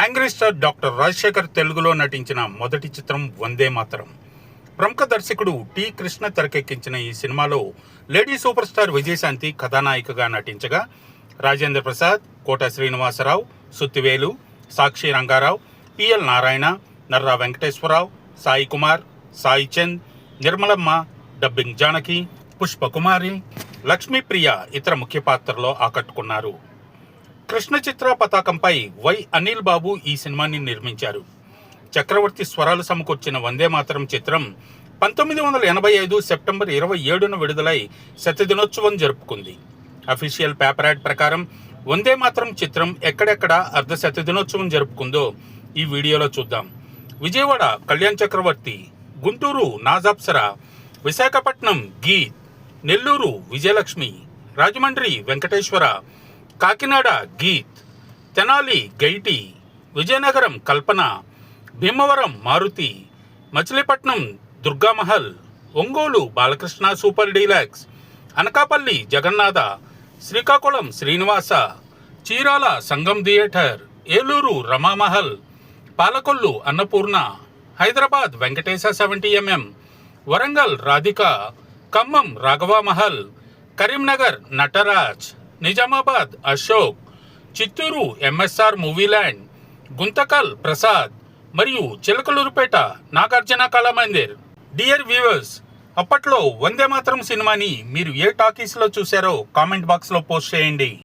Angry star doctor Rajasekhar తెలుగులో నటించిన మొదటి చిత్రం వందే మాతరం. ప్రముఖ దర్శకుడు టి కృష్ణ తెరకెక్కించిన ఈ సినిమాలో లేడీ సూపర్ స్టార్ విజయశాంతి కథానాయికగా నటించగా రాజేంద్ర ప్రసాద్, కోట శ్రీనివాసరావు, సుత్తివేలు, సాక్షి రంగారావు, పిఎల్ నారాయణ, నర్రా వెంకటేశ్వరరావు, సాయి కుమార్, సాయి చంద్, నిర్మలమ్మ, డబ్బింగ్ జానకి, పుష్పకుమారి, లక్ష్మీప్రియ ఇతర ముఖ్య పాత్రలో ఆకట్టుకున్నారు. కృష్ణ చిత్ర పతాకంపై వై అనిల్ బాబు ఈ సినిమాని నిర్మించారు. చక్రవర్తి స్వరాలు సమకూర్చిన వందే మాతరం చిత్రం 1985 సెప్టెంబర్ 27న విడుదలై శతదినోత్సవం జరుపుకుంది. అఫీషియల్ పేపర్ యాడ్ ప్రకారం వందే మాతరం చిత్రం ఎక్కడెక్కడ అర్ధ శతదినోత్సవం జరుపుకుందో ఈ వీడియోలో చూద్దాం. Vijayawada Kalyan Chakravarthi, Guntur Nazapsara, Visakhapatnam Geeth, Nellore Vijayalakshmi, Rajahmundry Venkateswara, Kakinada Geeth, Tenali Gaiety, Vizianagaram Kalpana, Bhimavaram Maruthi, Machilipatnam Durgamahal, Ongole Balakrishna super deluxe, Anakapalli Jagannatha, Srikakulam Srinivasa, Chirala Sangam theatre, Eluru Ramamahal, Palakollu Annapurna, Hyderabad Venkatesa 70mm, Warangal Radhika, Khammam Raghavamahal, Karimnagar Nataraj, Nizamabad Ashok, Chittoor MSR Movieland, Guntakal Prasad మరియు చిలకలూరుపేట నాగార్జున కళామందిర్. డియర్ వ్యూవర్స్, అప్పట్లో వందే మాతరం సినిమాని మీరు ఏ టాకీస్లో చూశారో కామెంట్ బాక్స్లో పోస్ట్ చేయండి.